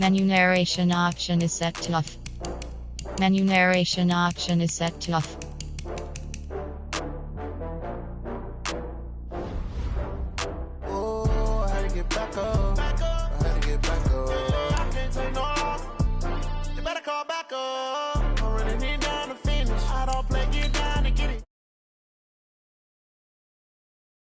Menu narration option is set to off. Menu narration option is set to off. Oh, I had to get back up. I had to get back up. I can't take no off. You better call back up. I'm running it down to finish. I don't play, get down to get it.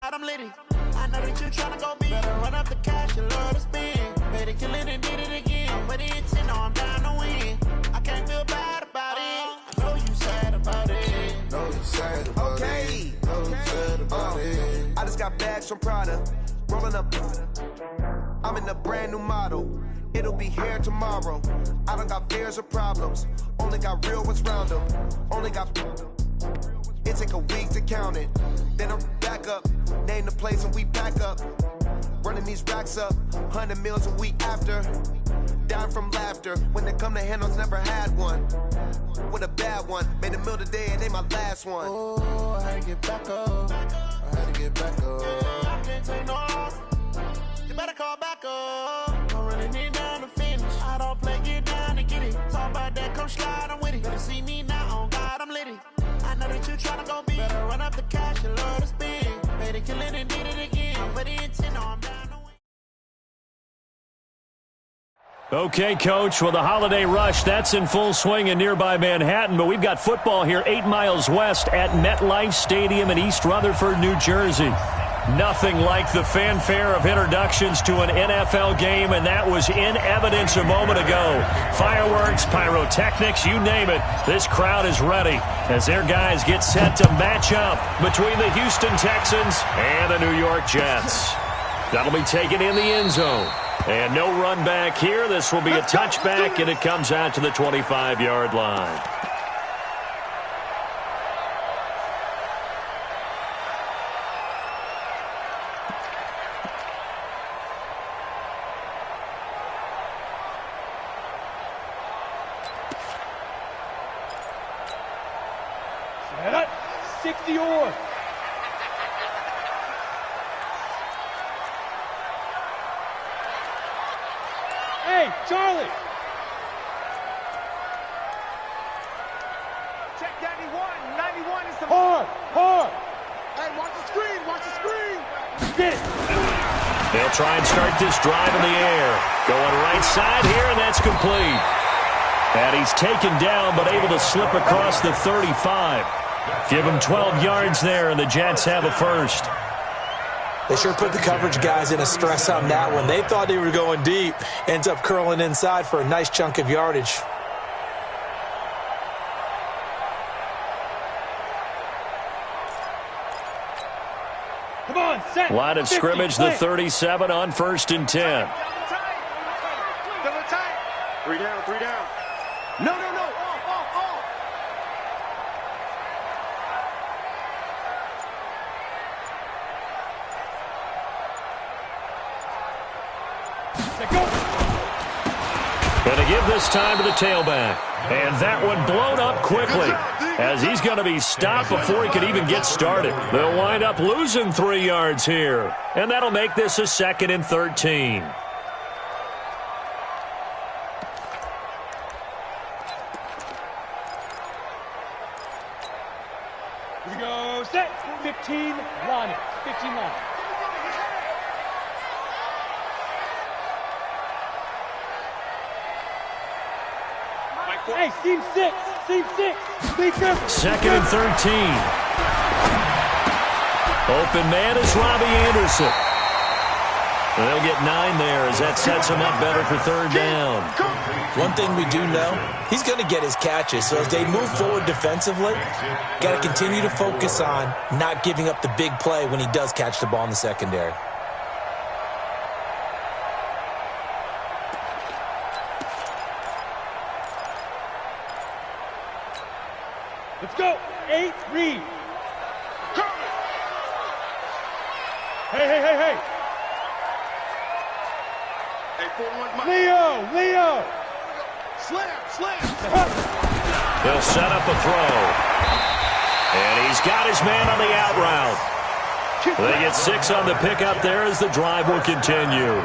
I'm litty. I know that you tryna go big. Better run up the cash, you love to spend. Better kill it and did it again. I'm with it, no, I'm down to win. I can't feel bad about it. I know you sad about it. Know you sad about it. Know you sad about it. I just got bags from Prada. Rolling up. I'm in a brand new model. It'll be here tomorrow. I don't got fears or problems. Only got real ones round them. Only got. It take a week to count it. Then I'm back up. Name the place and we pack up. Running these racks up. 100 meals a week after. Down from laughter. When they come to handles, never had one. With a bad one. Made a meal today and they my last one. Oh, I had to get back up. I had to get back up. I can't take no off. You better call back up. I'm running it down to finish. I don't play, get down to get it. Talk about that, come slide, I'm with it. Better see me now, on God, I'm litty. I know that you tryna go big. Better run up the cash, you love to spend. Better kill it and did it again. I'm with it, no, I'm down to win. Okay, Coach, well, the holiday rush, that's in full swing in nearby Manhattan, but we've got football here 8 miles west at MetLife Stadium in East Rutherford, New Jersey. Nothing like the fanfare of introductions to an NFL game, and that was in evidence a moment ago. Fireworks, pyrotechnics, you name it. This crowd is ready as their guys get set to match up between the Houston Texans and the New York Jets. That'll be taken in the end zone. And no run back here. This will be a touchback, and it comes out to the 25-yard line. Set up. 60-yard. Hey, Charlie! Check 91. 91 is the... Hard! Hard! Hey, watch the screen! Watch the screen! Get it! They'll try and start this drive in the air. Going right side here, and that's complete. And he's taken down, but able to slip across the 35. Give him 12 yards there, and the Jets have a first. They sure put the coverage guys in a stress on that one. They thought they were going deep. Ends up curling inside for a nice chunk of yardage. Come on, set. Line of 50, scrimmage, the play. 37 on 1st and 10. Double tight. 3 down, 3 down. No, no, no. Off. Go. Going to give this time to the tailback. And that one blown up quickly as he's going to be stopped before he can even get started. They'll wind up losing 3 yards here. And that'll make this a 2nd and 13. Here we go. Set. 15. Line it. 15 line. Hey, seam 6. Seam 6. Be careful. 2nd and 13. Open man is Robbie Anderson. They'll get 9 there as that sets him up better for 3rd down. One thing we do know, he's going to get his catches. So as they move forward defensively, got to continue to focus on not giving up the big play when he does catch the ball in the secondary. Let's go. 8, read. Hey. Hey, 4-1, Mike. Leo. Slam. He'll set up a throw. And he's got his man on the out route. They get 6 on the pickup there as the drive will continue.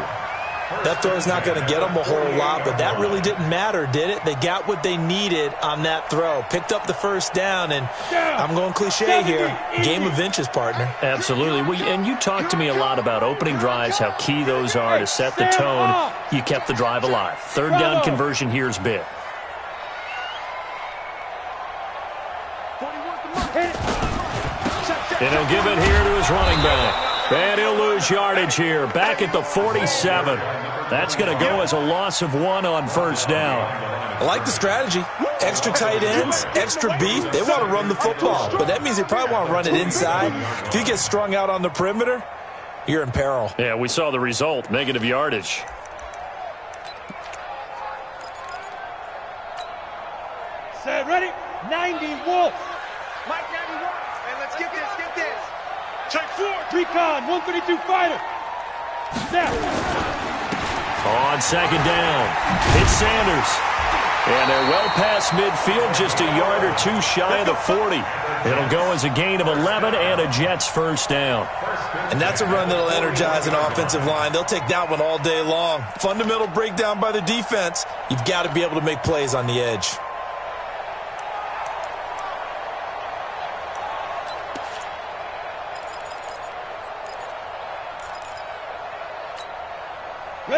That throw's not going to get them a whole lot, but that really didn't matter, did it? They got what they needed on that throw. Picked up the first down, and I'm going cliche here. Game of inches, partner. Absolutely. And you talked to me a lot about opening drives, how key those are to set the tone. You kept the drive alive. Third down conversion here is big. And he'll give it here to his running back. And he'll lose yardage here, back at the 47. That's going to go as a loss of 1 on first down. I like the strategy. Extra tight ends, extra beef. They want to run the football, but that means they probably want to run it inside. If you get strung out on the perimeter, you're in peril. Yeah, we saw the result, negative yardage. Set, ready? 90 Wolf. Mike 91. Hey, let's get this, get this. Check 4. Recon, 132 fighter. Snap. On second down, it's Sanders. And they're well past midfield, just a yard or two shy of the 40. It'll go as a gain of 11 and a Jets first down. And that's a run that'll energize an offensive line. They'll take that one all day long. Fundamental breakdown by the defense. You've got to be able to make plays on the edge.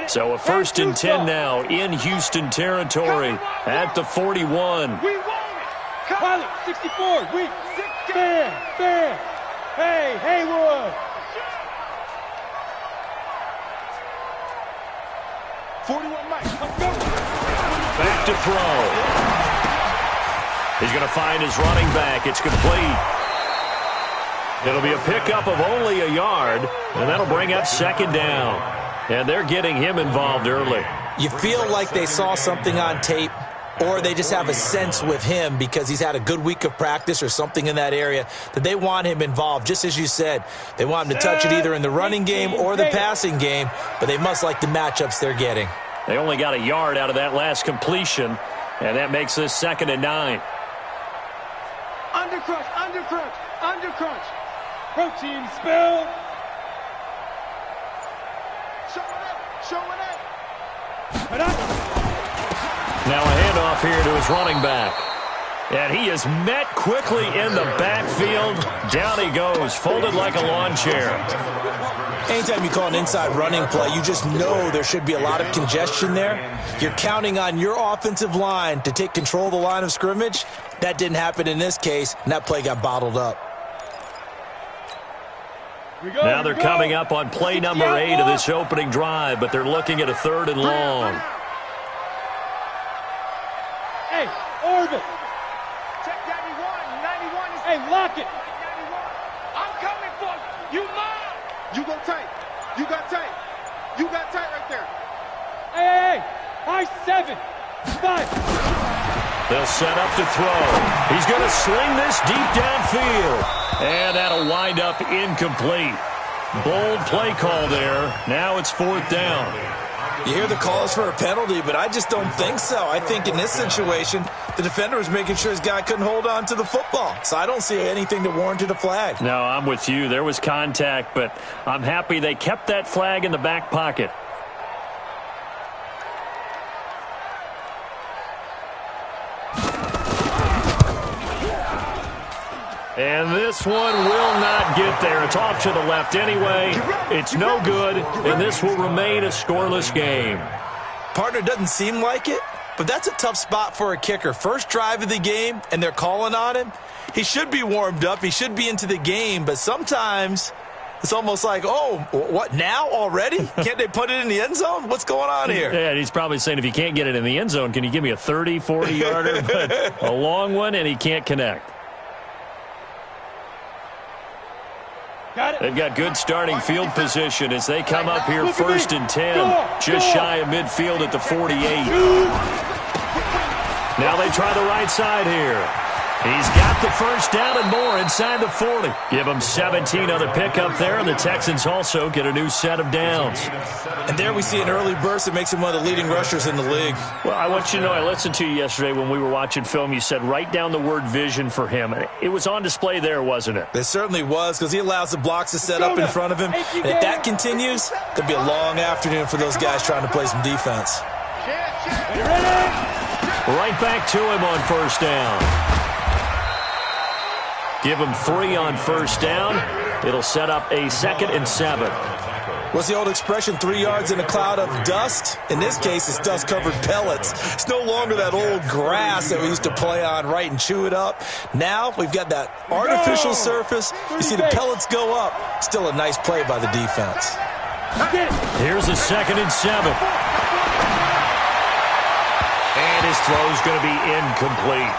So a 1st and 10 now in Houston territory at the 41. We want it. Pilot, 64, we. Bam. Hey, Haywood. 41 Mike. Back to throw. He's going to find his running back. It's complete. It'll be a pickup of only a yard, and that'll bring up second down. And they're getting him involved early. You feel like they saw something on tape, or they just have a sense with him because he's had a good week of practice or something in that area that they want him involved. Just as you said, they want him to touch it either in the running game or the passing game, but they must like the matchups they're getting. They only got a yard out of that last completion, and that makes this 2nd and 9. Undercrunch. Protein spill. Showing it. Now a handoff here to his running back. And he is met quickly in the backfield. Down he goes, folded like a lawn chair. Anytime you call an inside running play, you just know there should be a lot of congestion there. You're counting on your offensive line to take control of the line of scrimmage. That didn't happen in this case, and that play got bottled up. Now they're coming up on play number 8 of this opening drive, but they're looking at a 3rd and long. Hey, Orbit. Check 91 is... Hey, lock it. 91. I'm coming for you. You mine. You go tight. You got tight. You got tight right there. Hey. High 7. 5. They'll set up to throw. He's going to sling this deep downfield. And that'll wind up incomplete. Bold play call there. Now it's 4th down. You hear the calls for a penalty, but I just don't think so. I think in this situation, the defender was making sure his guy couldn't hold on to the football. So I don't see anything that warranted a flag. No, I'm with you. There was contact, but I'm happy they kept that flag in the back pocket. And this one will not get there. It's off to the left anyway. It's no good, and this will remain a scoreless game. Partner, doesn't seem like it, but that's a tough spot for a kicker. First drive of the game, and they're calling on him. He should be warmed up. He should be into the game, but sometimes it's almost like, oh, what, now already? Can't they put it in the end zone? What's going on here? Yeah, he's probably saying, if you can't get it in the end zone, can you give me a 30, 40-yarder? But a long one, and he can't connect. They've got good starting field position as they come up here 1st and 10, just shy of midfield at the 48. Now they try the right side here. He's got the first down and more inside the 40. Give him 17 on the pickup there, and the Texans also get a new set of downs. And there we see an early burst that makes him one of the leading rushers in the league. Well, I want you to know, I listened to you yesterday when we were watching film. You said write down the word vision for him. It was on display there, wasn't it? It certainly was, because he allows the blocks to set up in front of him. And if that continues, it'll be a long afternoon for those guys trying to play some defense. Right back to him on first down. Give him 3 on first down. It'll set up a 2nd and 7. What's the old expression, 3 yards in a cloud of dust? In this case, it's dust-covered pellets. It's no longer that old grass that we used to play on, right, and chew it up. Now we've got that artificial surface. You see the pellets go up. Still a nice play by the defense. Here's a 2nd and 7. And his throw's going to be incomplete.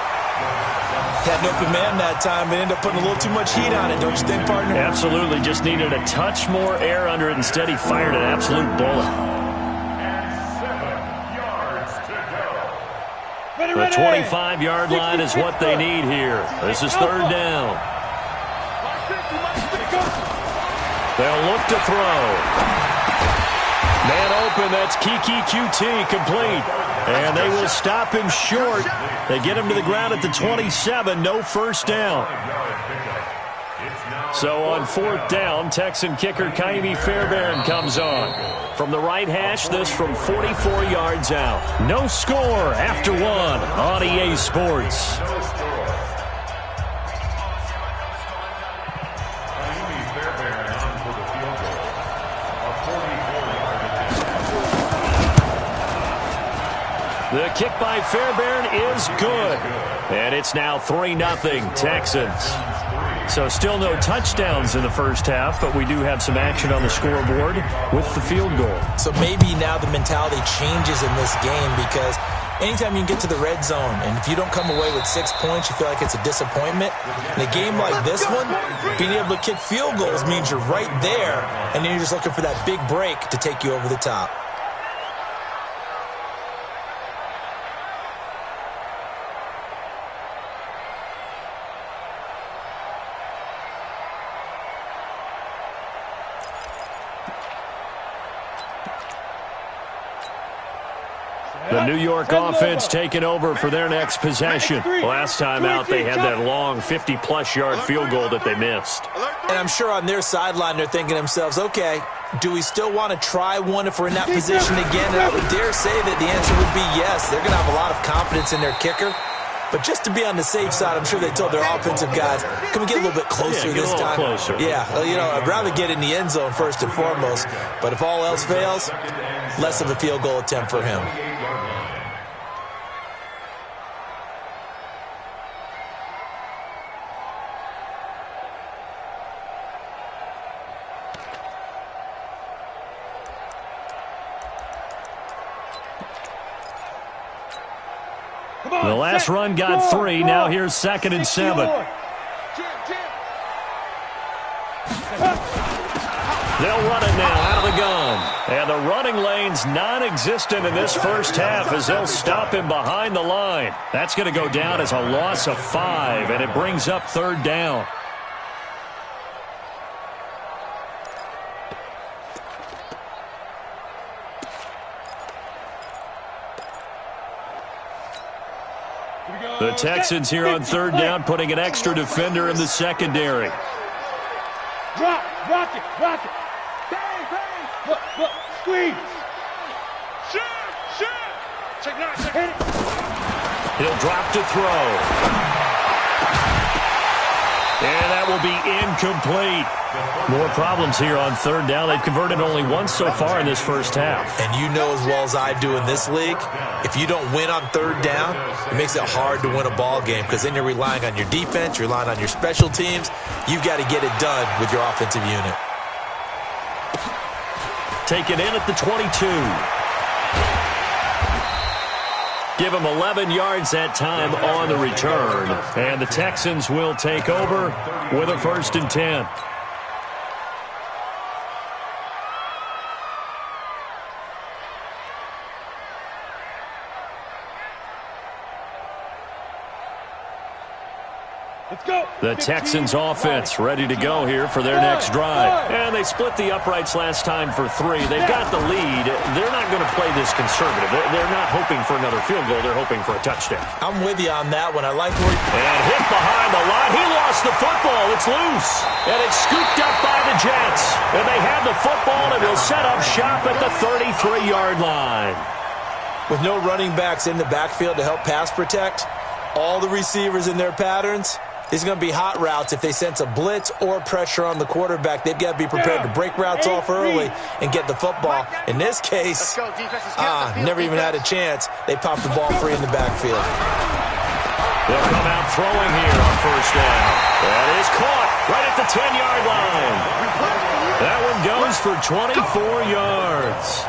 Had an open man that time, but ended up putting a little too much heat on it, don't you think, partner? Absolutely. Just needed a touch more air under it. Instead, he fired an absolute bullet. The 25-yard line is what they need here. This is 3rd down. They'll look to throw. Man open, that's Kiki QT, complete. And they will stop him short. They get him to the ground at the 27, no first down. So on 4th down, Texan kicker Kaimi Fairbairn comes on. From the right hash, this from 44 yards out. No score after 1 on EA Sports. The kick by Fairbairn is good. And it's now 3-0 Texans. So still no touchdowns in the first half, but we do have some action on the scoreboard with the field goal. So maybe now the mentality changes in this game, because anytime you get to the red zone and if you don't come away with 6 points, you feel like it's a disappointment. In a game like this one, being able to kick field goals means you're right there, and then you're just looking for that big break to take you over the top. The New York offense taking over for their next possession. Last time out, they had that long 50-plus yard field goal that they missed. And I'm sure on their sideline, they're thinking to themselves, okay, do we still want to try one if we're in that position again? And I would dare say that the answer would be yes. They're going to have a lot of confidence in their kicker. But just to be on the safe side, I'm sure they told their offensive guys, can we get a little bit closer this time? Closer. Yeah, well, I'd rather get in the end zone first and foremost. But if all else fails, less of a field goal attempt for him. The last run got 3. Now here's 2nd and 7. They'll run it now out of the gun. And the running lane's non-existent in this first half as they'll stop him behind the line. That's going to go down as a loss of 5, and it brings up 3rd down. The Texans here on 3rd down, putting an extra defender in the secondary. Drop, rock it, bang, bang, look, squeeze. Shoot, check it. He'll drop to throw. And that will be incomplete. More problems here on 3rd down. They've converted only once so far in this first half. And you know as well as I do in this league, if you don't win on 3rd down, it makes it hard to win a ball game, because then you're relying on your defense, you're relying on your special teams. You've got to get it done with your offensive unit. Taken in at the 22. Give him 11 yards that time on the return. And the Texans will take over with a 1st and 10. The Texans offense ready to go here for their next drive. And they split the uprights last time for 3. They've got the lead. They're not going to play this conservative. They're not hoping for another field goal. They're hoping for a touchdown. I'm with you on that one. I like where And hit behind the line. He lost the football. It's loose. And it's scooped up by the Jets. And they have the football and will set up shop at the 33-yard line. with no running backs in the backfield to help pass protect, all the receivers in their patterns, these are going to be hot routes. If they sense a blitz or pressure on the quarterback, they've got to be prepared to break routes off early and get the football. In this case, never even had a chance. They popped the ball free in the backfield. They'll come out throwing here on first down. That is caught right at the 10-yard line. That one goes for 24 yards.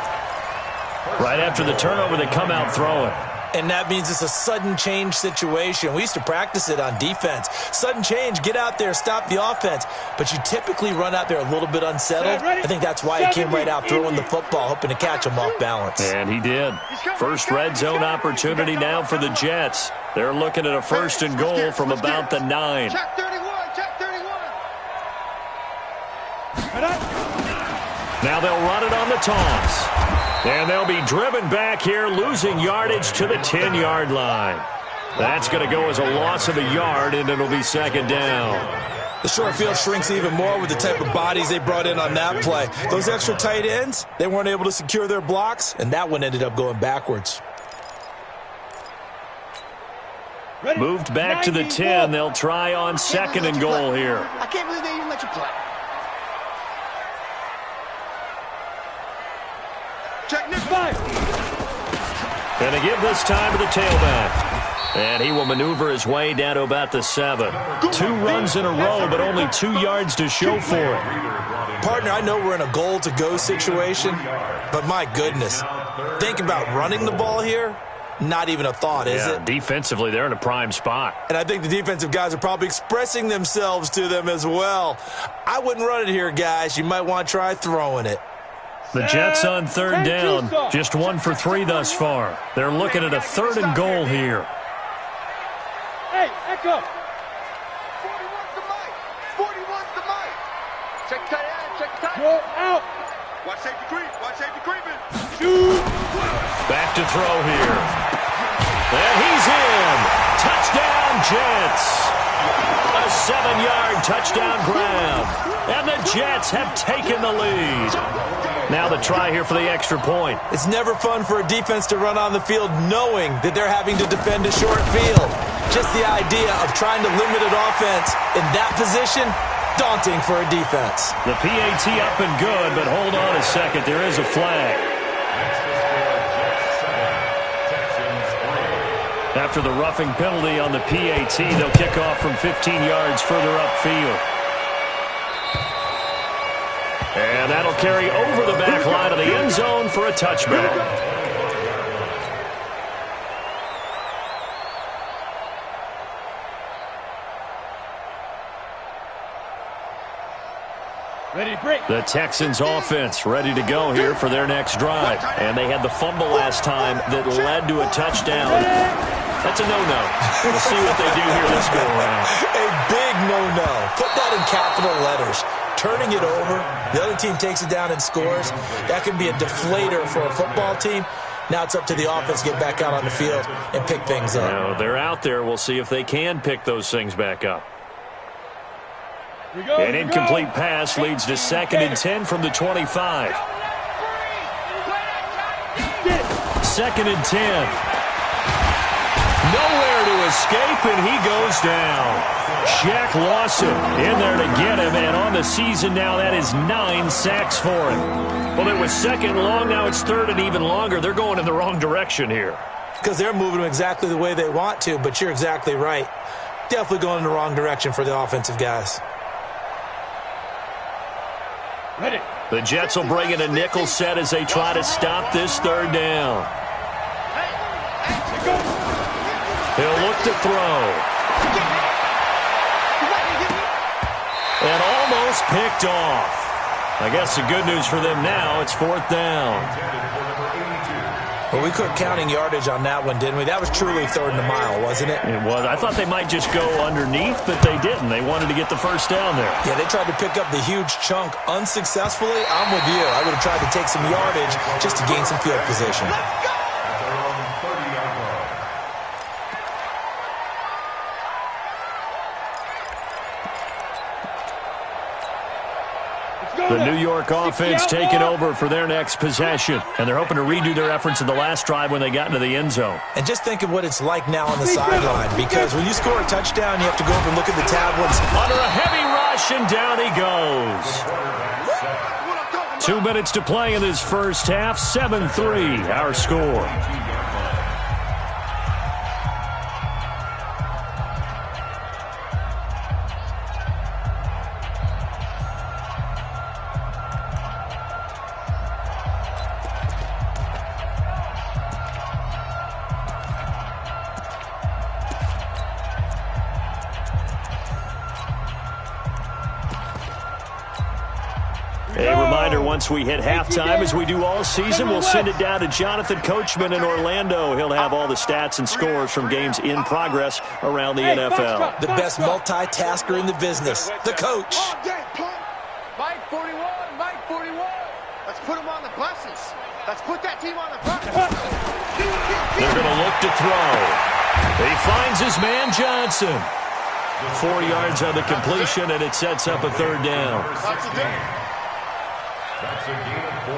Right after the turnover, they come out throwing. And that means it's a sudden change situation. We used to practice it on defense. Sudden change, get out there, stop the offense. But you typically run out there a little bit unsettled. I think that's why he came right out throwing the football, hoping to catch him off balance. And he did. First red zone opportunity now for the Jets. They're looking at a first and goal from about the 9. Check 31, check 31. Now they'll run it on the toss. And they'll be driven back here, losing yardage to the 10-yard line. That's going to go as a loss of a yard, and it'll be second down. The short field shrinks even more with the type of bodies they brought in on that play. Those extra tight ends, they weren't able to secure their blocks, and that one ended up going backwards. Moved back to the 10. They'll try on second and goal here. I can't believe they even let you play. Check Nick 5. And they give this time to the tailback. And he will maneuver his way down to about the 7. 2 runs in a row, but only 2 yards to show for it. Partner, I know we're in a goal-to-go situation, but my goodness, think about running the ball here. Not even a thought, is it? Defensively, they're in a prime spot. And I think the defensive guys are probably expressing themselves to them as well. I wouldn't run it here, guys. You might want to try throwing it. The Jets on third down, just 1 for 3 thus far. They're looking at a third and goal here. Hey, echo. 41's the mic. 41's the mic. Check tight end, check tight end. Go out. Watch safety creep, watch safety creeping. Shoot. Back to throw here. And he's in. Touchdown, Jets. A 7-yard touchdown grab. And the Jets have taken the lead. Now the try here for the extra point. It's never fun for a defense to run on the field knowing that they're having to defend a short field. Just the idea of trying to limit an offense in that position, daunting for a defense. The PAT up and good, but hold on a second. There is a flag. After the roughing penalty on the PAT, they'll kick off from 15 yards further upfield. And that'll carry over the back line of the end zone for a touchback. The Texans offense ready to go here for their next drive. And they had the fumble last time that led to a touchdown. That's a no-no. We'll see what they do here this go-around. A big no-no. Put that in capital letters. Turning it over, the other team takes it down and scores. That can be a deflator for a football team. Now it's up to the offense to get back out on the field and pick things up. Now, they're out there. We'll see if they can pick those things back up. An incomplete pass leads to 2nd and 10 from the 25. 2nd and 10. Nowhere to escape, and he goes down. Shaq Lawson in there to get him, and on the season now, that is 9 sacks for him. Well, it was 2nd long, now it's 3rd and even longer. They're going in the wrong direction here. Because they're moving exactly the way they want to, but you're exactly right. Definitely going in the wrong direction for the offensive guys. Ready. The Jets will bring in a nickel set as they try to stop this 3rd down. He'll look to throw. And almost picked off. I guess the good news for them now, it's 4th down. Well, we quit counting yardage on that one, didn't we? That was truly 3rd and a mile, wasn't it? It was. I thought they might just go underneath, but they didn't. They wanted to get the first down there. Yeah, they tried to pick up the huge chunk unsuccessfully. I'm with you. I would have tried to take some yardage just to gain some field position. The New York offense taking over for their next possession. And they're hoping to redo their efforts in the last drive when they got into the end zone. And just think of what it's like now on the sideline, because when you score a touchdown, you have to go up and look at the tablets. Under a heavy rush, and down he goes. 2 minutes to play in this first half. 7-3, our score. Once we hit halftime, as we do all season, we'll send it down to Jonathan Coachman in Orlando. He'll have all the stats and scores from games in progress around the NFL. The best multitasker in the business, the coach. Mike 41, Mike 41. Let's put him on the buses. Let's put that team on the buses. They're going to look to throw. He finds his man Johnson. 4 yards on the completion, and it sets up a 3rd down. That's a gain of 4.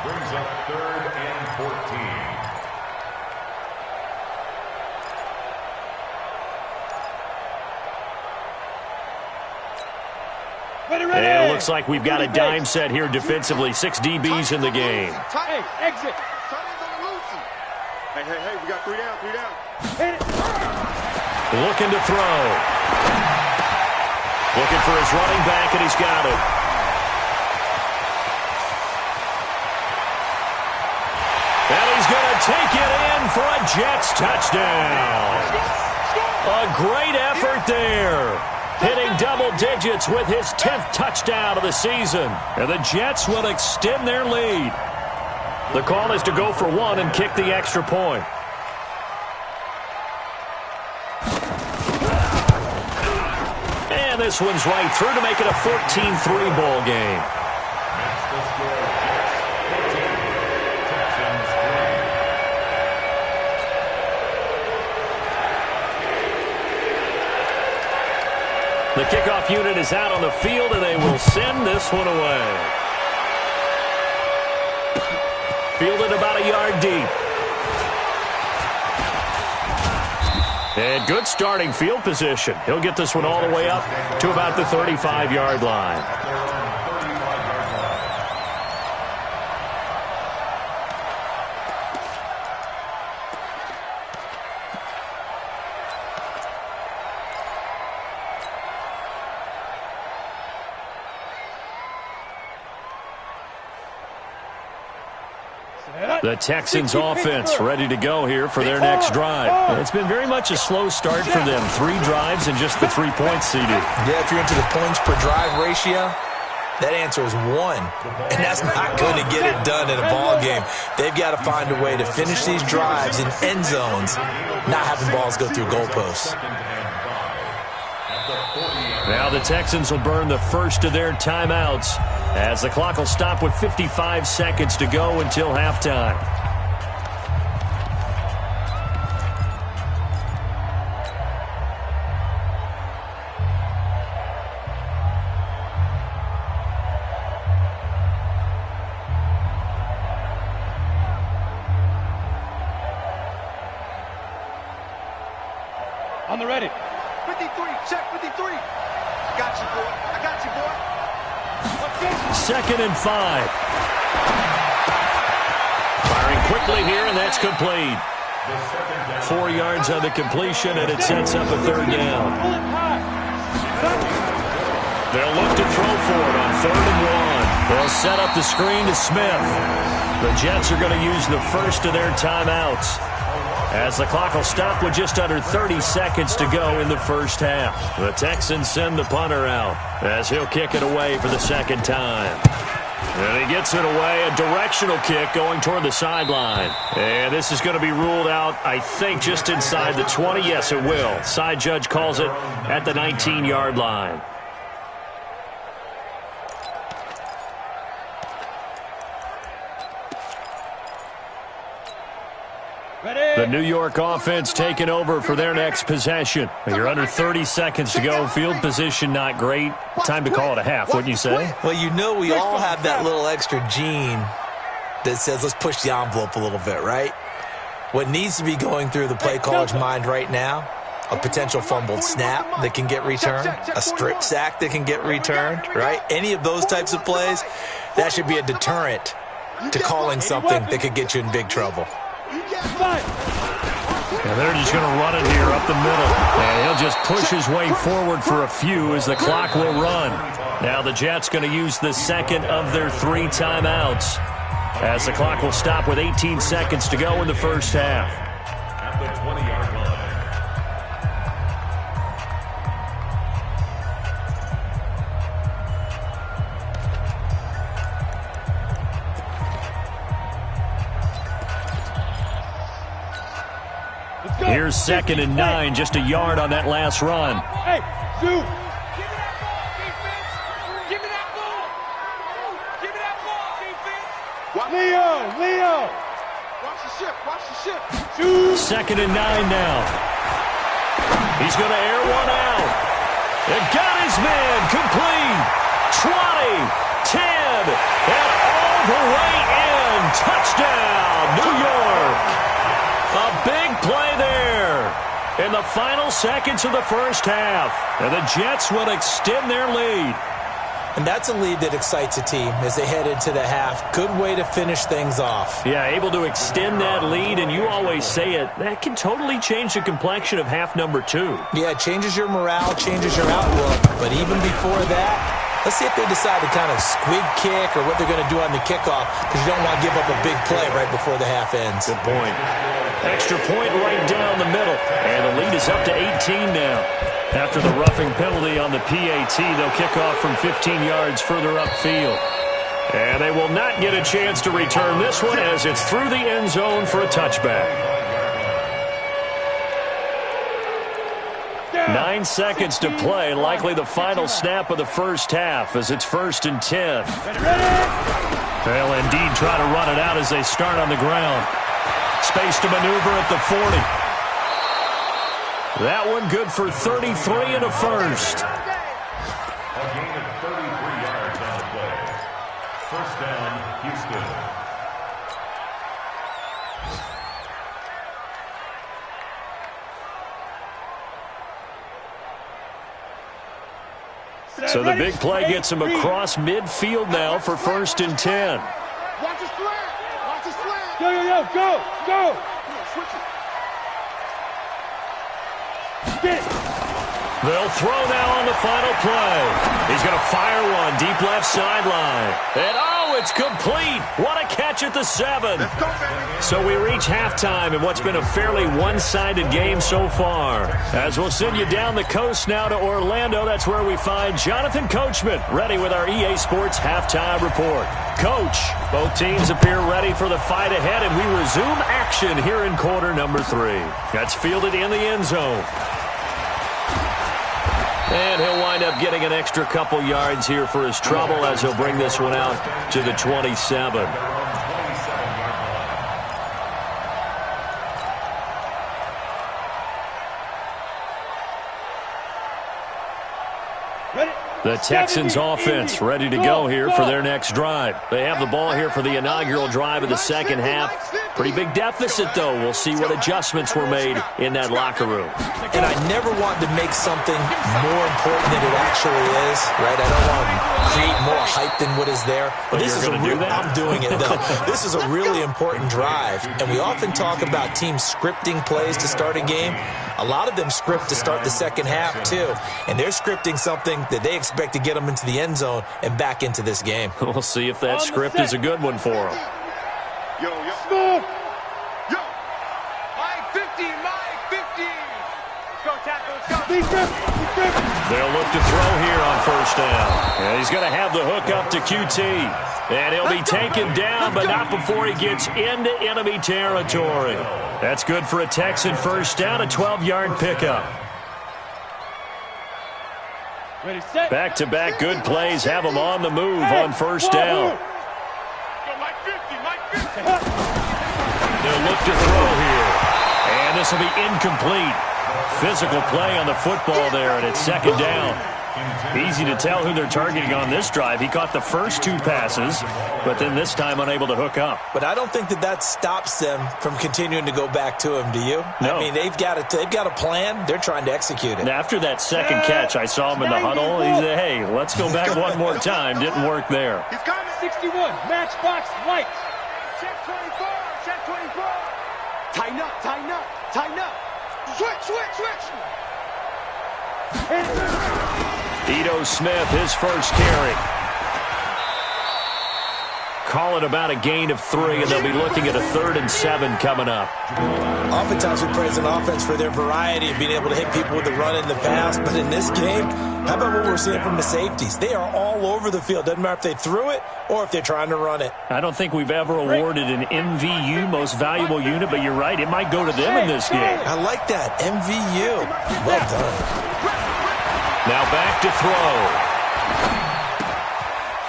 Brings up 3rd and 14. And it looks like we've got a dime set here defensively. 6 DBs in the game. Hey, exit. Hey, we got 3 down, 3 down. Looking to throw. Looking for his running back, and he's got it. And he's going to take it in for a Jets touchdown. A great effort there. Hitting double digits with his 10th touchdown of the season. And the Jets will extend their lead. The call is to go for 1 and kick the extra point. And this one's right through to make it a 14-3 ball game. The kickoff unit is out on the field, and they will send this one away. Fielded about a yard deep. And good starting field position. He'll get this one all the way up to about the 35-yard line. The Texans offense ready to go here for their next drive. It's been very much a slow start for them. 3 drives and just the 3 points, CD. Yeah, if you're into the points per drive ratio, that answer is 1. And that's not going to get it done in a ball game. They've got to find a way to finish these drives in end zones, not having balls go through goalposts. Now the Texans will burn the first of their timeouts as the clock will stop with 55 seconds to go until halftime. On the ready. 53, check 53. I got you, boy. I got you, boy. 2nd and 5. Firing quickly here, and that's complete. 4 yards on the completion, and it sets up a 3rd down. They'll look to throw for it on 3rd and 1. They'll set up the screen to Smith. The Jets are going to use the first of their timeouts, as the clock will stop with just under 30 seconds to go in the first half. The Texans send the punter out as he'll kick it away for the 2nd time. And he gets it away, a directional kick going toward the sideline. And this is going to be ruled out, I think, just inside the 20. Yes, it will. Side judge calls it at the 19-yard line. The New York offense taking over for their next possession. You're under 30 seconds to go. Field position not great. Time to call it a half, wouldn't you say? Well, you know we all have that little extra gene that says let's push the envelope a little bit, right? What needs to be going through the play caller's mind right now, a potential fumbled snap that can get returned, a strip sack that can get returned, right? Any of those types of plays, that should be a deterrent to calling something that could get you in big trouble. And they're just going to run it here up the middle. And he'll just push his way forward for a few as the clock will run. Now the Jets going to use the second of their 3 timeouts as the clock will stop with 18 seconds to go in the first half. At the 20-yard line. Here's 2nd and 9, just a yard on that last run. Hey, Zoo! Give me that ball, defense! Give me that ball! Give me that ball, defense! Leo! Watch the ship, watch the ship. Zoo! 2nd and 9 now. He's going to air one out. It got his man complete. 20, 10, and all the way in. Touchdown, New York. A big play there in the final seconds of the first half. And the Jets will extend their lead. And that's a lead that excites a team as they head into the half. Good way to finish things off. Yeah, able to extend that lead, and you always say it, that can totally change the complexion of half number 2. Yeah, it changes your morale, changes your outlook. But even before that, let's see if they decide to kind of squib kick or what they're going to do on the kickoff, because you don't want to give up a big play right before the half ends. Good point. Extra point right down the middle. And the lead is up to 18 now. After the roughing penalty on the PAT, they'll kick off from 15 yards further upfield. And they will not get a chance to return this one as it's through the end zone for a touchback. 9 seconds to play, likely the final snap of the first half as it's 1st and 10. They'll indeed try to run it out as they start on the ground. Space to maneuver at the 40. That one good for 33 and a first. A gain of 33 yards on the play. First down, Houston. So the big play gets him across midfield now for 1st and 10. Watch the slant, watch the slant. Yo, go! Switch it. Get it! They'll throw now on the final play. He's going to fire one deep left sideline. And oh, it's complete. What a catch at the 7. Let's go, baby. So we reach halftime in what's been a fairly one-sided game so far. As we'll send you down the coast now to Orlando, that's where we find Jonathan Coachman ready with our EA Sports Halftime Report. Coach, both teams appear ready for the fight ahead, and we resume action here in quarter number 3. That's fielded in the end zone. And he'll wind up getting an extra couple yards here for his trouble as he'll bring this one out to the 27. The Texans offense ready to go here for their next drive. They have the ball here for the inaugural drive of the second half. Pretty big deficit, though. We'll see what adjustments were made in that locker room. And I never want to make something more important than it actually is, right? I don't want to create more hype than what is there. But this is a real, I'm doing it, though. This is a really important drive. And we often talk about teams scripting plays to start a game. A lot of them script to start the second half, too. And they're scripting something that they expect to get them into the end zone and back into this game. We'll see if that script is a good one for them. Yo. Mike 15. Let's go, tackle. Let's go. They'll look to throw here on 1st first down. And he's going to have the hook up to QT. And he'll be taken down, but not before he gets into enemy territory. That's good for a Texan first down, a 12-yard pickup. Back-to-back good plays have him on the move on first down. They'll look to throw here. And this will be incomplete. Physical play on the football there, and it's second down. Easy to tell who they're targeting on this drive. He caught the first two passes, but then this time unable to hook up. But I don't think that stops them from continuing to go back to him, do you? No. I mean, they've got a plan. They're trying to execute it. And after that second catch, I saw him in the huddle. He said, hey, let's go back one more time. Didn't work there. He's coming. 61, matchbox lights. Check 24, check 24. Tighten up, tighten up, tighten up. Switch. Ito Smith, his first carry. Call it about a gain of 3, and they'll be looking at a 3rd and 7 coming up. Oftentimes we praise an offense for their variety of being able to hit people with the run in the pass, but in this game, how about what we're seeing from the safeties? They are all over the field. Doesn't matter if they threw it or if they're trying to run it. I don't think we've ever awarded an MVU, most valuable unit, but you're right, it might go to them in this game. I like that, MVU. Well done. Now back to throw.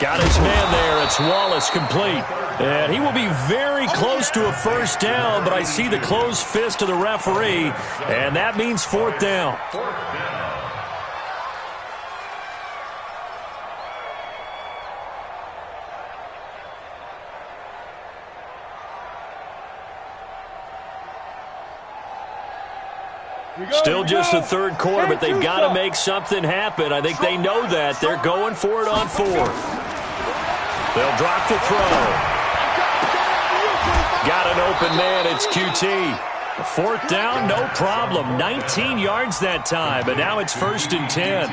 Got his man there. It's Wallace complete. And he will be very close to a first down, but I see the closed fist of the referee, and that means 4th down. Still just the third quarter, but they've got to make something happen. I think they know that. They're going for it on 4th. They'll drop the throw. Got an open man. It's QT. 4th down, no problem. 19 yards that time, but now it's 1st and 10.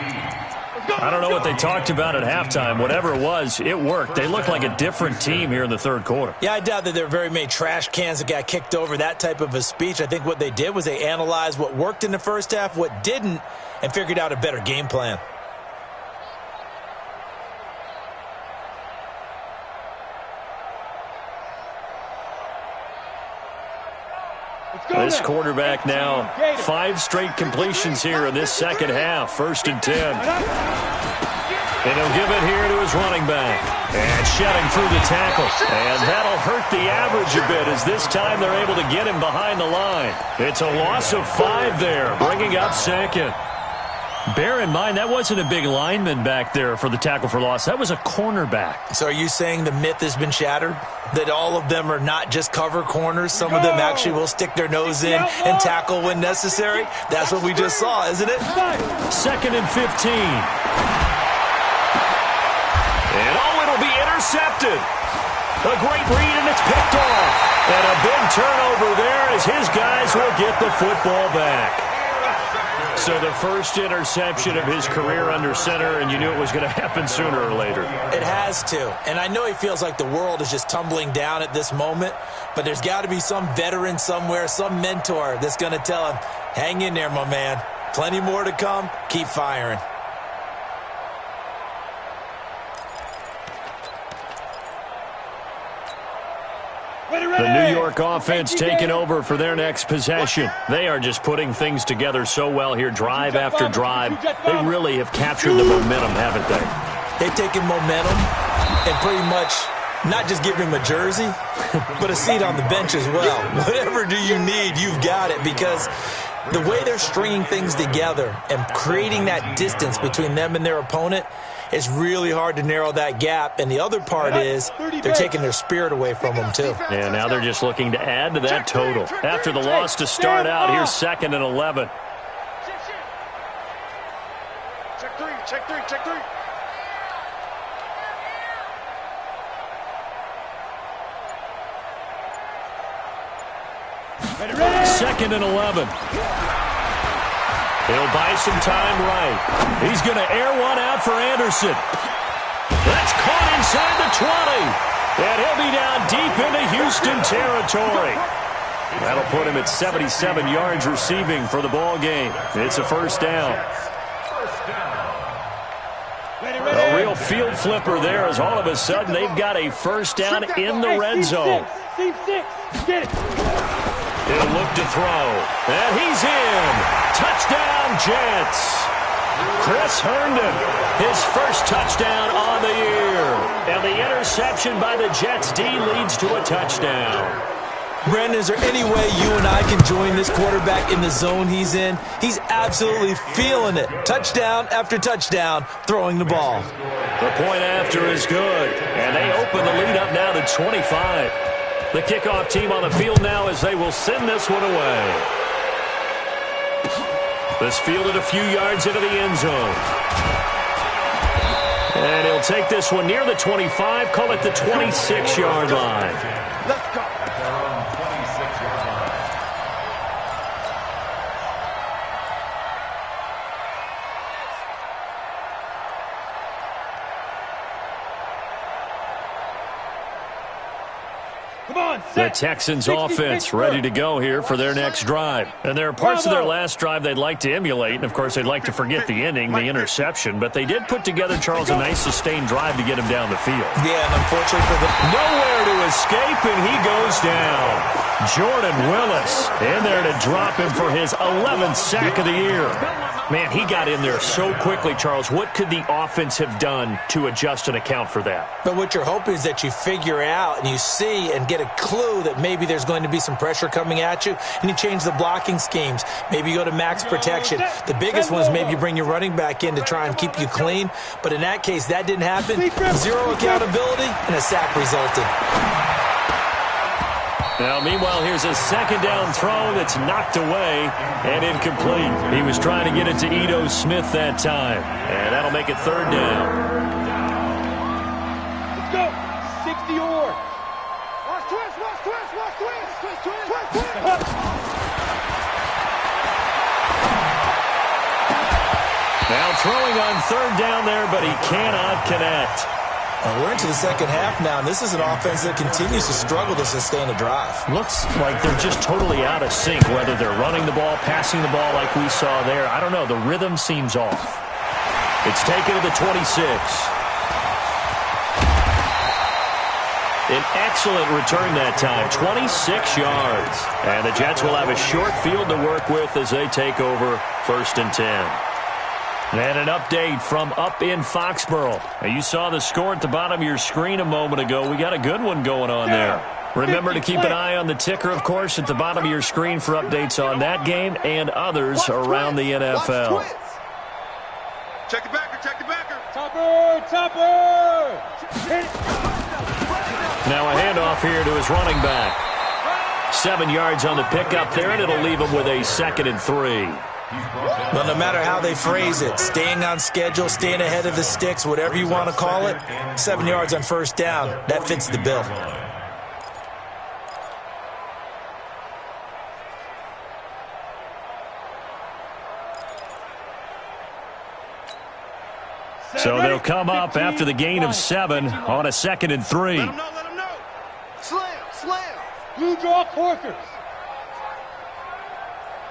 I don't know what they talked about at halftime. Whatever it was, it worked. They look like a different team here in the third quarter. Yeah, I doubt that there are very many trash cans that got kicked over, that type of a speech. I think what they did was they analyzed what worked in the first half, what didn't, and figured out a better game plan. This quarterback now, 5 straight completions here in this second half. 1st and 10. And he'll give it here to his running back. And shedding through the tackle. And that'll hurt the average a bit as this time they're able to get him behind the line. It's a loss of 5 there, bringing up 2nd. Bear in mind, that wasn't a big lineman back there for the tackle for loss. That was a cornerback. So are you saying the myth has been shattered? That all of them are not just cover corners? Some of them actually will stick their nose in and tackle when necessary? That's what we just saw, isn't it? 2nd and 15. And it'll be intercepted. A great read, and it's picked off. And a big turnover there as his guys will get the football back. So the first interception of his career under center, and you knew it was going to happen sooner or later. It has to. And I know he feels like the world is just tumbling down at this moment, but there's got to be some veteran somewhere, some mentor that's going to tell him, hang in there, my man. Plenty more to come. Keep firing. The New York offense taking over for their next possession. They are just putting things together so well here, drive after drive. They really have captured the momentum, haven't they? They've taken momentum and pretty much not just give him a jersey, but a seat on the bench as well. Whatever do you need, you've got it, because the way they're stringing things together and creating that distance between them and their opponent, it's really hard to narrow that gap. And the other part is they're taking their spirit away from them, too. Yeah, now they're just looking to add to that total. After the loss to start out, here's 2nd and 11. Check 3, check 3, check 3. Second and 11. He'll buy some time right. He's going to air one out for Anderson. That's caught inside the 20. And he'll be down deep into Houston territory. That'll put him at 77 yards receiving for the ball game. It's a 1st down. A real field flipper there as all of a sudden they've got a first down in the red zone. Team 6, get it. He'll look to throw. And he's in. Touchdown, Jets. Chris Herndon, his first touchdown on the year. And the interception by the Jets D leads to a touchdown. Brandon, is there any way you and I can join this quarterback in the zone he's in? He's absolutely feeling it. Touchdown after touchdown, throwing the ball. The point after is good. And they open the lead up now to 25. The kickoff team on the field now as they will send this one away. This fielded a few yards into the end zone. And he'll take this one near the 25, call it the 26-yard line. Let's go. The Texans offense ready to go here for their next drive. And there are parts of their last drive they'd like to emulate. And, of course, they'd like to forget the ending, the interception. But they did put together, Charles, a nice sustained drive to get him down the field. Yeah, and unfortunately for them, nowhere to escape, and he goes down. Jordan Willis in there to drop him for his 11th sack of the year. Man, he got in there so quickly, Charles. What could the offense have done to adjust and account for that? But what you're hoping is that you figure out and you see and get a clue that maybe there's going to be some pressure coming at you, and you change the blocking schemes. Maybe you go to max protection. The biggest one is maybe you bring your running back in to try and keep you clean. But in that case, that didn't happen. Zero accountability, and a sack resulted. Now, meanwhile, here's a second down throw that's knocked away and incomplete. He was trying to get it to Ito Smith that time, and that'll make it third down. Let's go. 60 yards. Watch twist, watch twist, watch twist, twist, twist, twist. Now throwing on third down there, but he cannot connect. We're into the second half now, and this is an offense that continues to struggle to sustain a drive. Looks like they're just totally out of sync, whether they're running the ball, passing the ball like we saw there. I don't know. The rhythm seems off. It's taken to the 26. An excellent return that time, 26 yards. And the Jets will have a short field to work with as they take over 1st and 10. And an update from up in Foxborough. Now, you saw the score at the bottom of your screen a moment ago. We got a good one going on there. Remember to keep an eye on the ticker, of course, at the bottom of your screen for updates on that game and others around the NFL. Check the backer, check the backer. Topper, topper. Now a handoff here to his running back. 7 yards on the pickup there, and it'll leave him with a 2nd and 3. Well, no matter how they phrase it, staying on schedule, staying ahead of the sticks, whatever you want to call it, 7 yards on first down, that fits the bill. So they'll come up after the gain of 7 on a 2nd and 3. Let him know, let him know. Slam, slam. Blue draw quarters.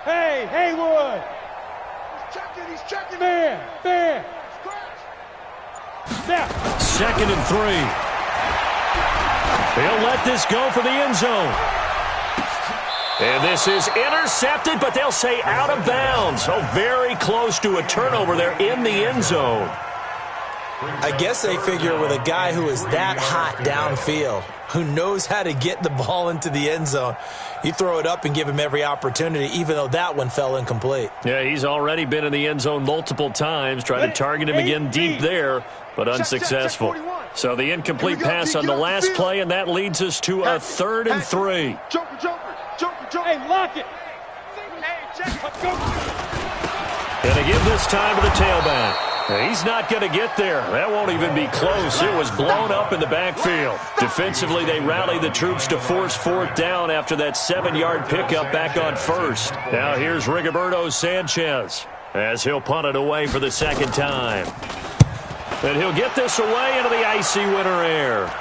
Hey, Haywood. He's checking. Man. Now. 2nd and 3. They'll let this go for the end zone. And this is intercepted, but they'll say out of bounds. So very close to a turnover there in the end zone. I guess they figure with a guy who is that hot downfield, who knows how to get the ball into the end zone, you throw it up and give him every opportunity, even though that one fell incomplete. Yeah, he's already been in the end zone multiple times, trying to target him again deep there, but unsuccessful. So the incomplete pass on the last play, and that leads us to a 3rd and 3. Jumper. Hey, lock it. Gonna give this time to the tailback. He's not going to get there. That won't even be close. It was blown up in the backfield. Defensively, they rally the troops to force 4th down after that 7-yard pickup back on 1st. Now here's Rigoberto Sanchez as he'll punt it away for the 2nd time. And he'll get this away into the icy winter air.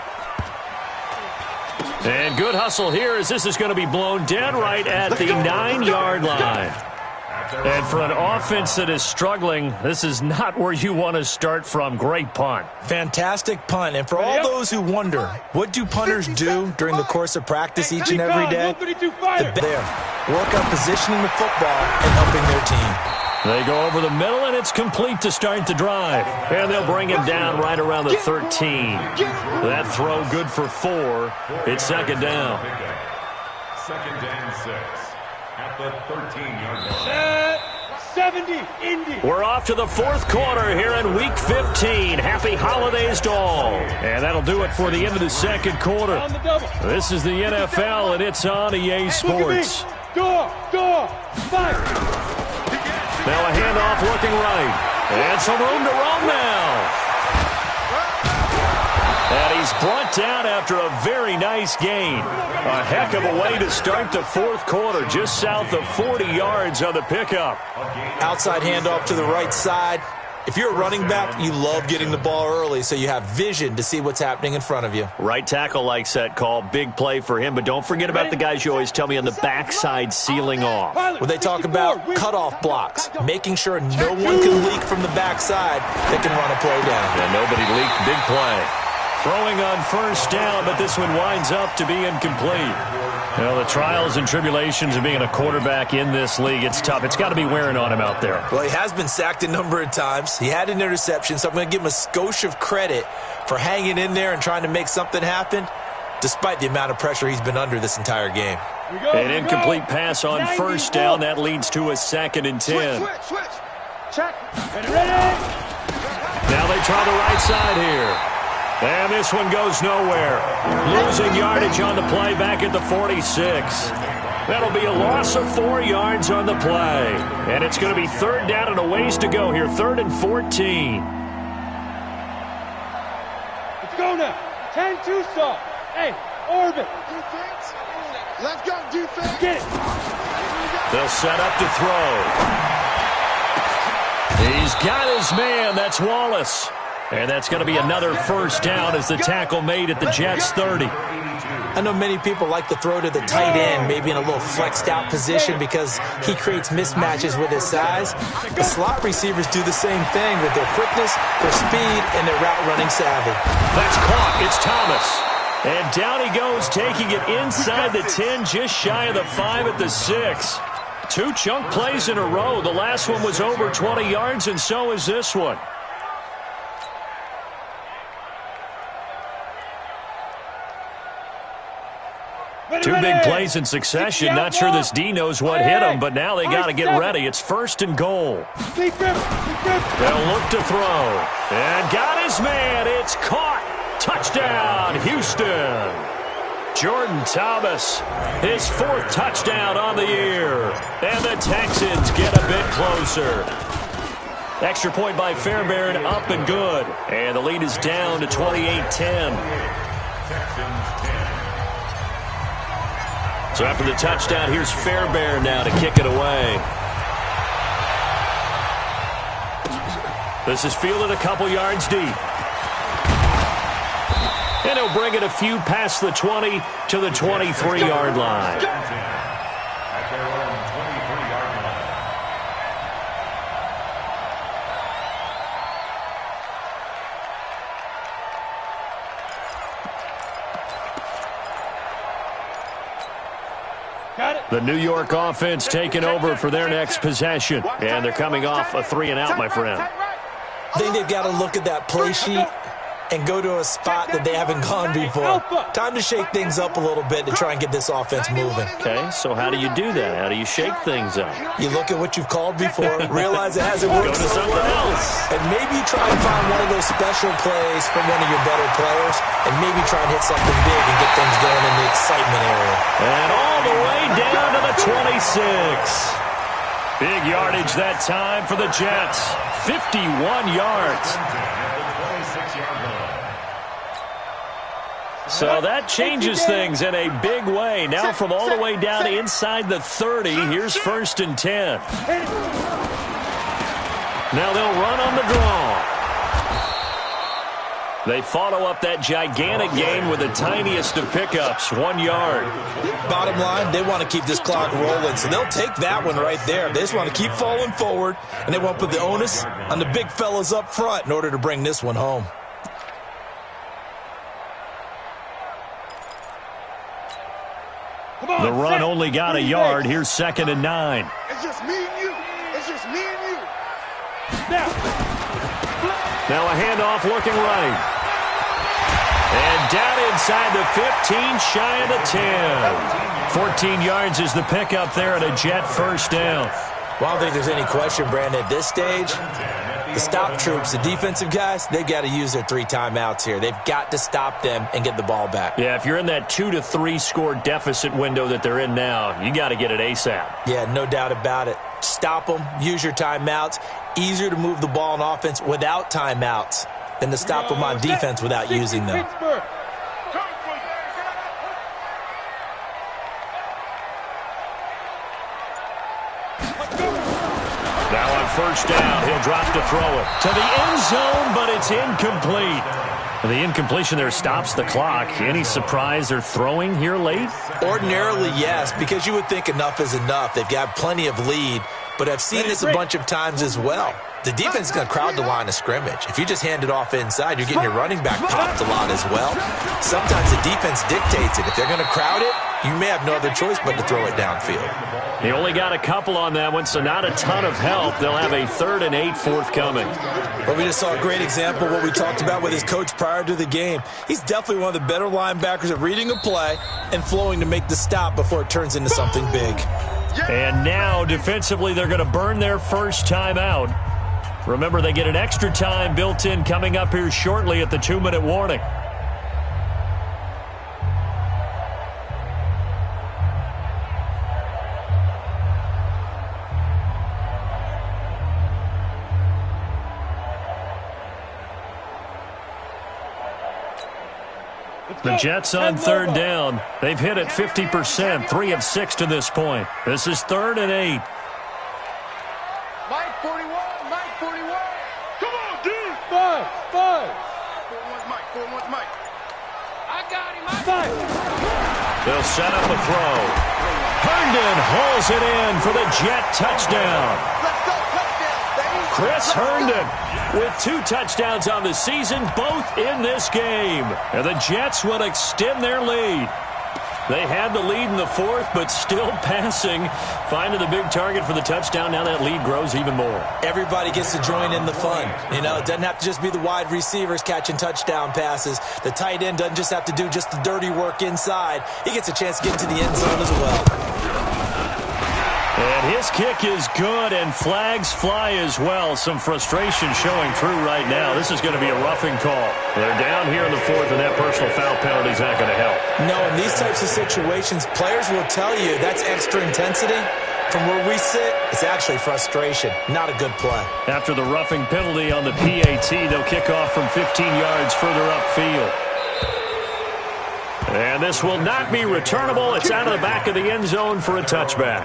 And good hustle here as this is going to be blown dead right at the 9-yard line. And for an offense that is struggling, this is not where you want to start from. Great punt. Fantastic punt. And for all those who wonder, what do punters do during the course of practice each and every day? Work on positioning the football and helping their team. They go over the middle, and it's complete to start the drive. And they'll bring him down right around the 13. That throw good for 4. It's second down. Second and 6 at the 13-yard line. 70, Indy. We're off to the fourth quarter here in Week 15. Happy holidays to all. And that'll do it for the end of the second quarter. This is the NFL, and it's on EA Sports. Door, fight. Now a handoff looking right. And some room to roam now. And he's brought down after a very nice gain. A heck of a way to start the fourth quarter, just south of 40 yards on the pickup. Outside handoff to the right side. If you're a running back, you love getting the ball early so you have vision to see what's happening in front of you. Right tackle likes that call. Big play for him. But don't forget about the guys you always tell me on the backside sealing off. When they talk about cutoff blocks, making sure no one can leak from the backside that can run a play down. Yeah, nobody leaked. Big play. Throwing on first down, but this one winds up to be incomplete. Well, the trials and tribulations of being a quarterback in this league, it's tough. It's got to be wearing on him out there. Well, he has been sacked a number of times. He had an interception, so I'm going to give him a skosh of credit for hanging in there and trying to make something happen, despite the amount of pressure he's been under this entire game. An incomplete pass on first down. That leads to a second and 10. Switch. Check. Ready. Now they try the right side here. And this one goes nowhere. Losing yardage on the play back at the 46. That'll be a loss of 4 yards on the play. And it's going to be third down and a ways to go here. 3rd and 14. Let's go now. 10-2 stop. Hey, orbit. Defense. Let's go, defense. Get it. They'll set up to throw. He's got his man. That's Wallace. And that's going to be another first down as the tackle made at the Jets' 30. I know many people like to throw to the tight end, maybe in a little flexed out position because he creates mismatches with his size. The slot receivers do the same thing with their quickness, their speed, and their route running savvy. That's caught. It's Thomas. And down he goes, taking it inside the 10, just shy of the 5 at the 6. 2 chunk plays in a row. The last one was over 20 yards, and so is this one. Two big plays in succession. Not sure this D knows what hit him, but now they got to get ready. It's 1st and goal. They'll look to throw. And got his man. It's caught. Touchdown, Houston. Jordan Thomas, his 4th touchdown on the year. And the Texans get a bit closer. Extra point by Fairbairn, up and good. And the lead is down to 28-10. So after the touchdown, here's Fairbairn now to kick it away. This is fielded a couple yards deep. And he'll bring it a few past the 20 to the 23-yard line. At their own 23-yard line. The New York offense taking over for their next possession. And they're coming off a 3-and-out, my friend. I think they've got to look at that play sheet and go to a spot that they haven't gone before. Time to shake things up a little bit to try and get this offense moving. Okay, so how do you do that? How do you shake things up? You look at what you've called before, realize it hasn't worked Go to so something well, else. and maybe try and find one of those special plays from one of your better players, and maybe try and hit something big and get things going in the excitement area. And all the way down to the 26. Big yardage that time for the Jets. 51 yards. So that changes things in a big way. Now from all the way down inside the 30, here's 1st and 10. Now they'll run on the draw. They follow up that gigantic gain with the tiniest of pickups, 1 yard. Bottom line, they want to keep this clock rolling, so they'll take that one right there. They just want to keep falling forward, and they want to put the onus on the big fellas up front in order to bring this one home. The run only got a yard. Here's 2nd and 9. It's just me and you. It's just me and you. Now a handoff looking right. And down inside the 15, shy of the 10. 14 yards is the pickup there and a Jet first down. Well, I don't think there's any question, Brandon, at this stage. The stop troops, the defensive guys, they got to use their 3 timeouts here. They've got to stop them and get the ball back. Yeah, if you're in that 2 to 3 score deficit window that they're in now, you got to get it ASAP. Yeah, no doubt about it. Stop them, use your timeouts. Easier to move the ball on offense without timeouts than to stop them on defense without using them. Now on first down, he'll drop to throw it to the end zone, but it's incomplete. The incompletion there stops the clock. Any surprise they're throwing here late? Ordinarily, yes, because you would think enough is enough. They've got plenty of lead, but I've seen this a bunch of times as well. The defense is going to crowd the line of scrimmage. If you just hand it off inside, you're getting your running back popped a lot as well. Sometimes the defense dictates it. If they're going to crowd it, you may have no other choice but to throw it downfield. He only got a couple on that one, so not a ton of help. They'll have a 3rd and 8 forthcoming. Well, we just saw a great example of what we talked about with his coach prior to the game. He's definitely one of the better linebackers at reading a play and flowing to make the stop before it turns into something big. And now, defensively, they're going to burn their first time out. Remember, they get an extra time built in coming up here shortly at the 2-minute warning. The Jets on 3rd down. They've hit it 50%, 3 of 6 to this point. This is 3rd and 8. Mike 41, Mike 41. Come on, dude. 5. 41's Mike, 41's Mike. I got him, I got him. They'll set up a throw. Herndon hauls it in for the Jet touchdown. Let's go, touchdown, baby. Chris Herndon with 2 touchdowns on the season, both in this game. And the Jets will extend their lead. They had the lead in the 4th, but still passing. Finding the big target for the touchdown. Now that lead grows even more. Everybody gets to join in the fun. You know, it doesn't have to just be the wide receivers catching touchdown passes. The tight end doesn't just have to do just the dirty work inside. He gets a chance to get into the end zone as well. And his kick is good, and flags fly as well. Some frustration showing through right now. This is going to be a roughing call. They're down here in the 4th, and that personal foul penalty is not going to help. No, in these types of situations, players will tell you that's extra intensity. From where we sit, it's actually frustration. Not a good play. After the roughing penalty on the PAT, they'll kick off from 15 yards further upfield. And this will not be returnable. It's out of the back of the end zone for a touchback.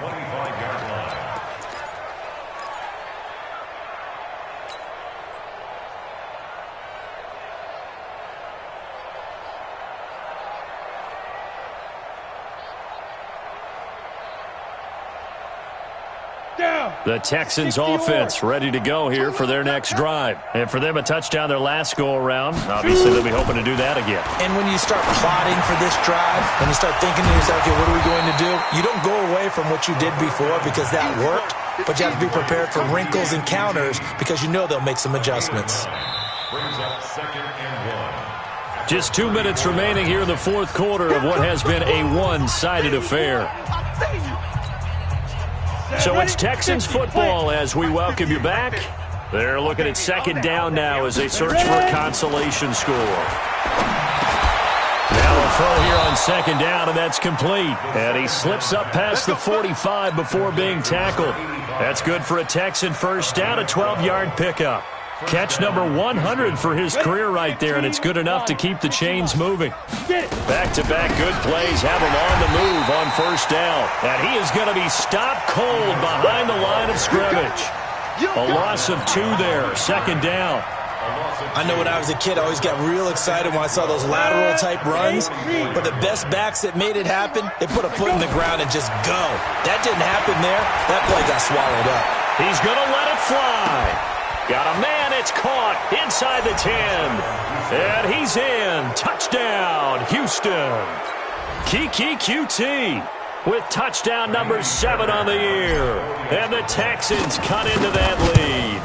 The Texans offense ready to go here for their next drive. And for them, a touchdown their last go-around. Obviously, they'll be hoping to do that again. And when you start plotting for this drive, when you start thinking to yourself, okay, what are we going to do? You don't go away from what you did before because that worked, but you have to be prepared for wrinkles and counters because you know they'll make some adjustments. Brings up 2nd and 1. Just 2 minutes remaining here in the 4th quarter of what has been a one-sided affair. So it's Texans football as we welcome you back. They're looking at 2nd down now as they search for a consolation score. Now a throw here on 2nd down, and that's complete. And he slips up past the 45 before being tackled. That's good for a Texan first down, a 12-yard pickup. Catch number 100 for his career right there, and it's good enough to keep the chains moving. Back-to-back good plays have him on the move on first down. And he is going to be stopped cold behind the line of scrimmage. A loss of 2 there, 2nd down. I know when I was a kid, I always got real excited when I saw those lateral type runs. But the best backs that made it happen, they put a foot in the ground and just go. That didn't happen there. That play got swallowed up. He's going to let it fly. Got a man. It's caught inside the 10. And he's in. Touchdown, Houston. Kiki QT with touchdown number 7 on the year. And the Texans cut into that lead.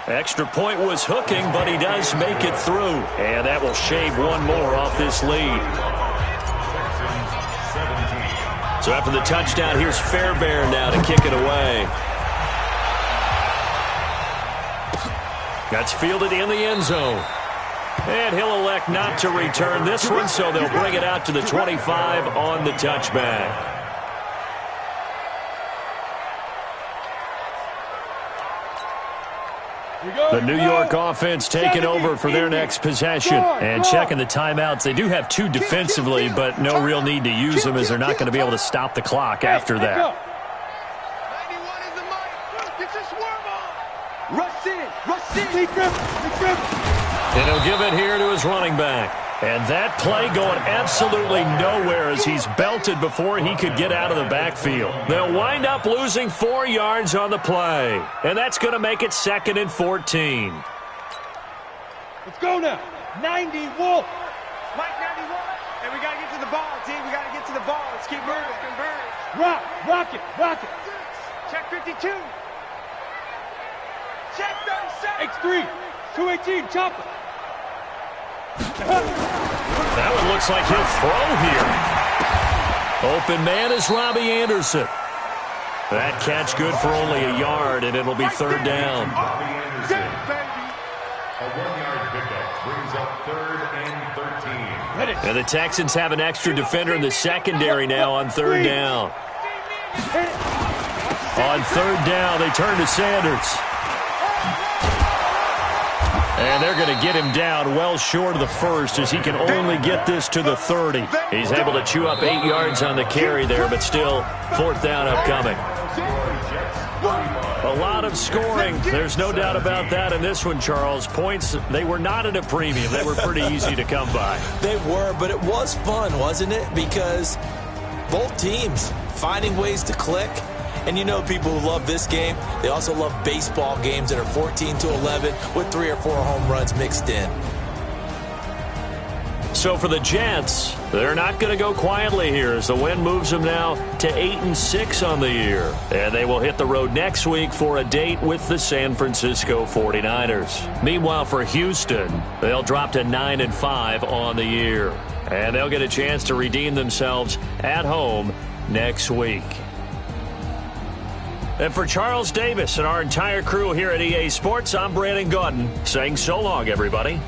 Extra point was hooking, but he does make it through. And that will shave one more off this lead. So after the touchdown, here's Fairbairn now to kick it away. That's fielded in the end zone. And he'll elect not to return this one, so they'll bring it out to the 25 on the touchback. The New York offense taking over for their next possession. And checking the timeouts. They do have 2 defensively, but no real need to use them as they're not going to be able to stop the clock after that. 91 is the mic. It's a swarm on. Rush in. Rush in. And he'll give it here to his running back. And that play going absolutely nowhere as he's belted before he could get out of the backfield. They'll wind up losing 4 yards on the play. And that's going to make it 2nd and 14. Let's go now. 90, Wolf. Mike 91. And we got to get to the ball, team. We got to get to the ball. Let's keep moving. Rock it. Check 52. Check 37. X3. 218, chopper. That one looks like he'll throw here. Open man is Robbie Anderson. That catch good for only a yard, and it'll be 3rd down. Robbie Anderson. A 1-yard pickup brings up 3rd and 13. And the Texans have an extra defender in the secondary now on 3rd down. On 3rd down, they turn to Sanders. And they're going to get him down well short of the first as he can only get this to the 30. He's able to chew up 8 yards on the carry there, but still 4th down upcoming. A lot of scoring. There's no doubt about that in this one, Charles. Points, they were not at a premium. They were pretty easy to come by. They were, but it was fun, wasn't it? Because both teams finding ways to click. And you know people who love this game, they also love baseball games that are 14-11 with 3 or 4 home runs mixed in. So for the Jets, they're not going to go quietly here as the win moves them now to 8-6 on the year. And they will hit the road next week for a date with the San Francisco 49ers. Meanwhile, for Houston, they'll drop to 9-5 on the year. And they'll get a chance to redeem themselves at home next week. And for Charles Davis and our entire crew here at EA Sports, I'm Brandon Gaudin saying so long, everybody.